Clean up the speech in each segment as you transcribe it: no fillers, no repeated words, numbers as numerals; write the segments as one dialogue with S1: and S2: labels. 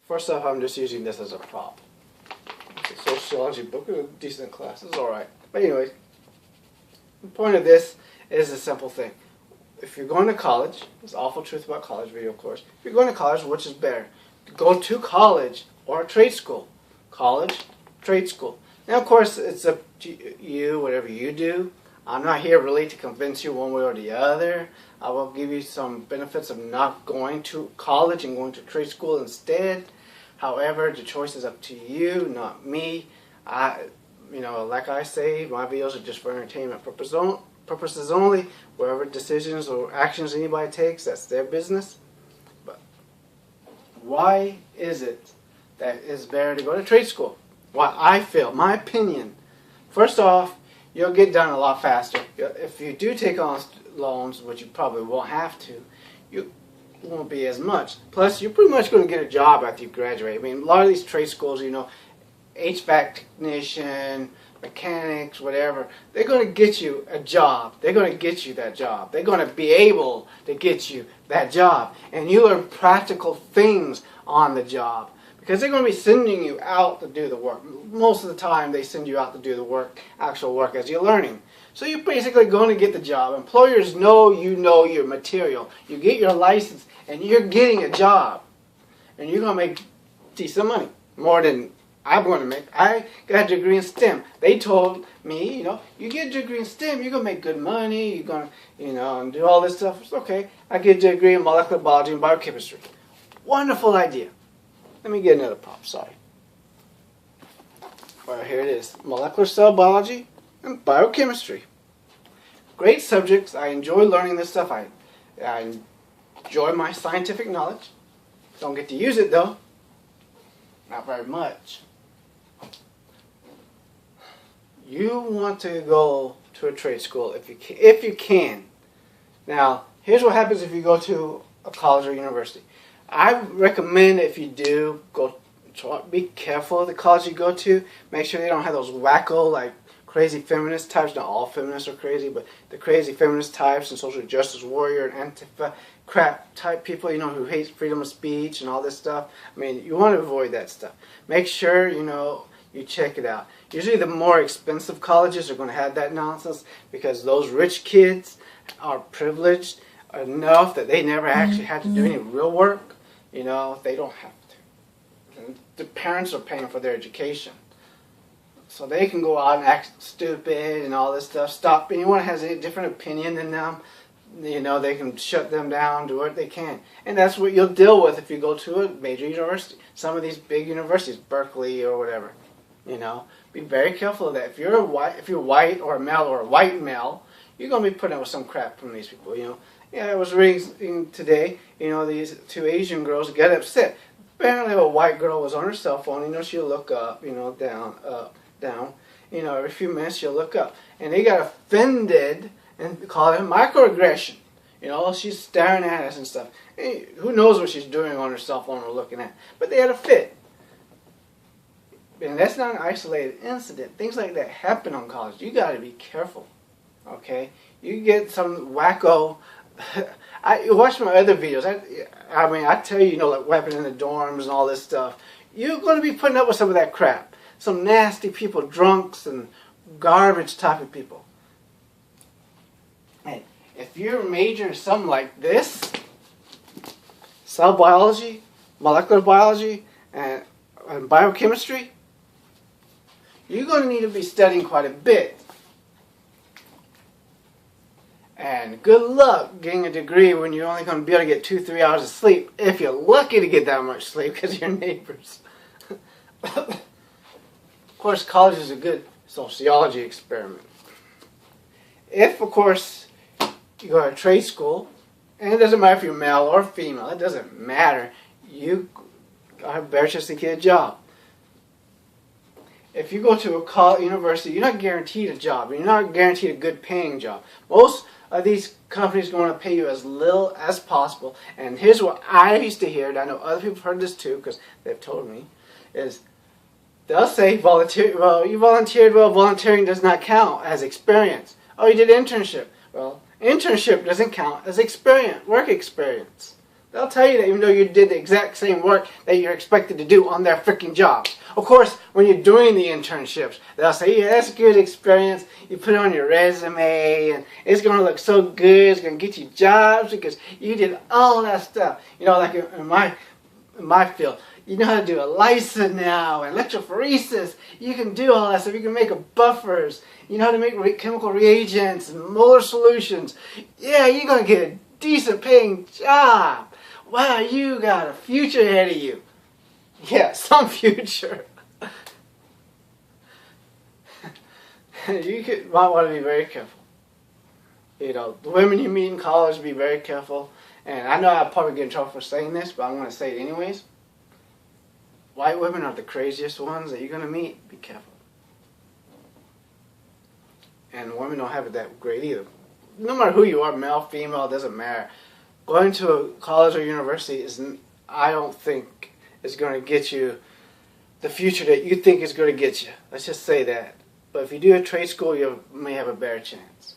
S1: First off, I'm just using this as a prop. It's a sociology book, a decent class, it's alright. But anyways, the point of this is a simple thing. If you're going to college, it's Awful Truth About College video course. If you're going to college, which is better? Go to college or a trade school. College, trade school. Now, of course, it's up to you, whatever you do. I'm not here really to convince you one way or the other. I will give you some benefits of not going to college and going to trade school instead. However, the choice is up to you, not me. Like I say, my videos are just for entertainment purposes only. Whatever decisions or actions anybody takes, that's their business. But why is it that it's better to go to trade school? Why I feel, my opinion. First off, you'll get done a lot faster. If you do take on loans, which you probably won't have to, you won't be as much. Plus, you're pretty much going to get a job after you graduate. I mean, a lot of these trade schools, HVAC technician, mechanics, whatever, they're going to get you a job. They're going to get you that job. They're going to be able to get you that job. And you learn practical things on the job. Because they're going to be sending you out to do the work. Most of the time, they send you out to do the work, actual work, as you're learning. So you're basically going to get the job. Employers know you know your material. You get your license, and you're getting a job. And you're going to make decent money. More than I'm going to make. I got a degree in STEM. They told me, you get a degree in STEM, you're going to make good money. You're going to, and do all this stuff. It's okay. I get a degree in molecular biology and biochemistry. Wonderful idea. Let me get another prop, sorry. Well, here it is. Molecular cell biology and biochemistry. Great subjects. I enjoy learning this stuff. I enjoy my scientific knowledge. Don't get to use it, though. Not very much. You want to go to a trade school if you can. Now, here's what happens if you go to a college or university. I recommend if you do, be careful of the college you go to. Make sure they don't have those wacko, crazy feminist types. Not all feminists are crazy, but the crazy feminist types and social justice warrior and Antifa crap type people, who hate freedom of speech and all this stuff. I mean, you want to avoid that stuff. Make sure, you check it out. Usually the more expensive colleges are going to have that nonsense because those rich kids are privileged enough that they never actually had to do any real work. They don't have to. And the parents are paying for their education. So they can go out and act stupid and all this stuff. Stop. Anyone has a different opinion than them, they can shut them down, do what they can. And that's what you'll deal with if you go to a major university. Some of these big universities, Berkeley or whatever. Be very careful of that. If you're white or a male or a white male, you're going to be putting up with some crap from these people, Yeah, I was reading today, these two Asian girls get upset. Apparently a white girl was on her cell phone, she'll look up, down, up, down. Every few minutes she'll look up. And they got offended and called it microaggression. She's staring at us and stuff. Hey, who knows what she's doing on her cell phone or looking at. But they had a fit. And that's not an isolated incident. Things like that happen on college. You got to be careful. Okay? You get some wacko... I watch my other videos. I tell you, what happened in the dorms and all this stuff. You're going to be putting up with some of that crap. Some nasty people, drunks and garbage type of people. Hey, if you're majoring in something like this, cell biology, molecular biology, and biochemistry, you're going to need to be studying quite a bit. And good luck getting a degree when you're only going to be able to get 2-3 hours of sleep, if you're lucky to get that much sleep because of your neighbors. Of course, college is a good sociology experiment. If, of course, you go to trade school, and it doesn't matter if you're male or female, it doesn't matter, you are a better chance to get a job. If you go to a college, university, you're not guaranteed a job. You're not guaranteed a good paying job. Most of these companies are going to pay you as little as possible. And here's what I used to hear, and I know other people have heard this too because they've told me, is they'll say, you volunteered. Well, volunteering does not count as experience. Oh, you did internship. Well, internship doesn't count as experience, work experience. They'll tell you that even though you did the exact same work that you're expected to do on their freaking jobs. Of course, when you're doing the internships, they'll say, yeah, that's a good experience. You put it on your resume, and it's going to look so good. It's going to get you jobs because you did all that stuff. You know, like in my field, you know how to do a ELISA now, and electrophoresis. You can do all that stuff. You can make buffers. You know how to make chemical reagents and molar solutions. Yeah, you're going to get a decent paying job. Wow, you got a future ahead of you. Yeah, some future. Might want to be very careful. You know, the women you meet in college, be very careful. And I know I'll probably get in trouble for saying this, but I'm going to say it anyways. White women are the craziest ones that you're going to meet. Be careful. And women don't have it that great either. No matter who you are, male, female, it doesn't matter. Going to a college or university I don't think is going to get you the future that you think is going to get you. Let's just say that. But if you do a trade school, you may have a better chance.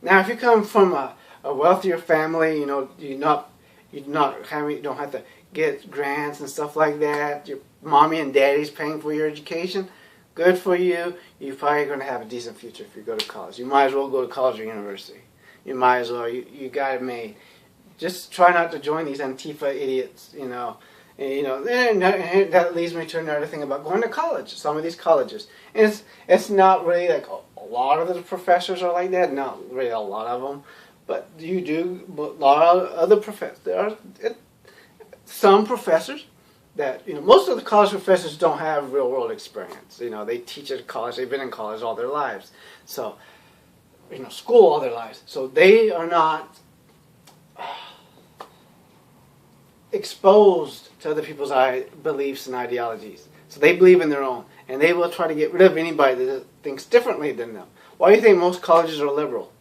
S1: Now, if you come from a wealthier family, you know, you don't have to get grants and stuff like that. Your mommy and daddy's paying for your education. Good for you. You're probably going to have a decent future if you go to college. You might as well go to college or university. You might as well. You got it made. Just try not to join these Antifa idiots, you know. And that leads me to another thing about going to college. Some of these colleges, and it's not really like a lot of the professors are like that. Not really a lot of them, but a lot of other professors. There are some professors that, you know, most of the college professors don't have real world experience. You know, they teach at college. They've been in college all their lives, so, you know, school all their lives. So they are not exposed to other people's beliefs and ideologies. So they believe in their own, and they will try to get rid of anybody that thinks differently than them. Why do you think most colleges are liberal?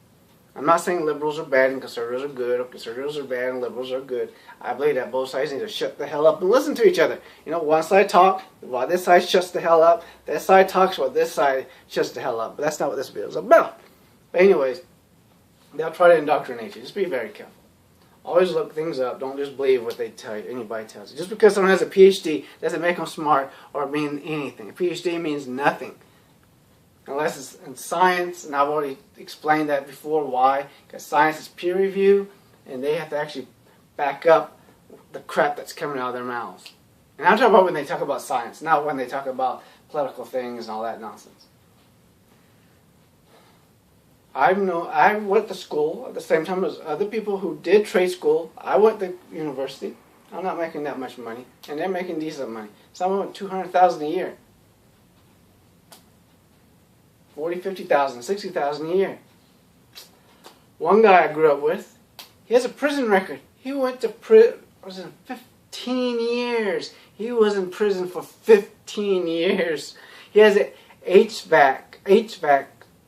S1: I'm not saying liberals are bad and conservatives are good, or conservatives are bad and liberals are good. I believe that both sides need to shut the hell up and listen to each other. You know, one side talks while this side shuts the hell up. That side talks while this side shuts the hell up. But that's not what this video is about. But anyways, they'll try to indoctrinate you. Just be very careful. Always look things up. Don't just believe what they tell you, anybody tells you. Just because someone has a PhD doesn't make them smart or mean anything. A PhD means nothing. Unless it's in science, and I've already explained that before. Why? Because science is peer review, and they have to actually back up the crap that's coming out of their mouths. And I'm talking about when they talk about science, not when they talk about political things and all that nonsense. I went to school at the same time as other people who did trade school. I went to university. I'm not making that much money, and they're making decent money. Some of them $200,000 a year, $40,000, $50,000, $60,000 a year. One guy I grew up with, he has a prison record. He went to prison 15 years. He was in prison for 15 years. He has an HVAC.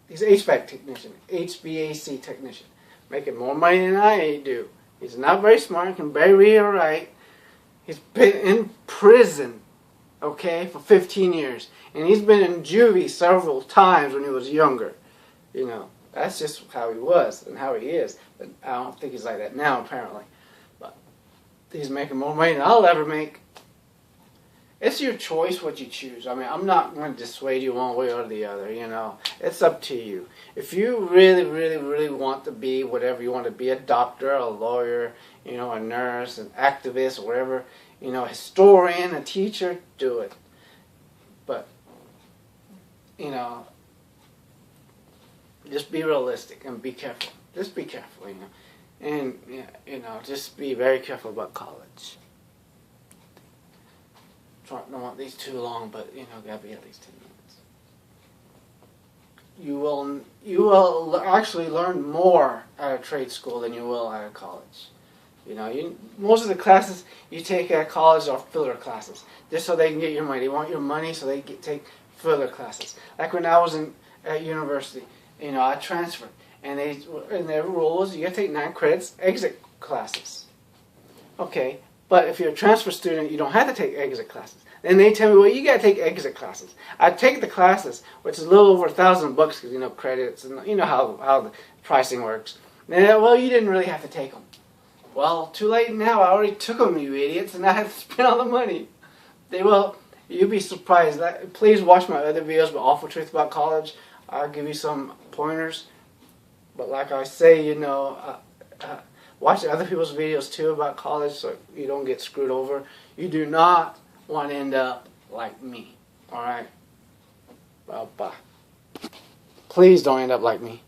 S1: He's an HVAC technician, HVAC technician, making more money than I do. He's not very smart, can barely read or write. He's been in prison, okay, for 15 years. And he's been in juvie several times when he was younger. You know, that's just how he was and how he is. But I don't think he's like that now, apparently. But he's making more money than I'll ever make. It's your choice what you choose. I mean, I'm not going to dissuade you one way or the other, you know. It's up to you. If you really, really, really want to be whatever you want to be, a doctor, a lawyer, you know, a nurse, an activist, or whatever, you know, a historian, a teacher, do it. But, you know, just be realistic and be careful. Just be careful, you know. And, you know, just be very careful about college. Don't want these too long, but, you know, gotta be at least 10 minutes. You will actually learn more at a trade school than you will at a college. You know, most of the classes you take at college are filler classes, just so they can get your money. They want your money, so they take filler classes. Like when I was at university, you know, I transferred, and their rules, you gotta take 9 credits exit classes. Okay. But if you're a transfer student, you don't have to take exit classes. Then they tell me, well, you got to take exit classes. I take the classes, which is a little over $1,000 because, you know, credits and you know how the pricing works. And well, you didn't really have to take them. Well, too late now. I already took them, you idiots, and I had to spend all the money. They will. You'll be surprised. Please watch my other videos about Awful Truth About College. I'll give you some pointers. But like I say, you know, watch other people's videos too about college so you don't get screwed over. You do not want to end up like me. Alright? Well, bye. Please don't end up like me.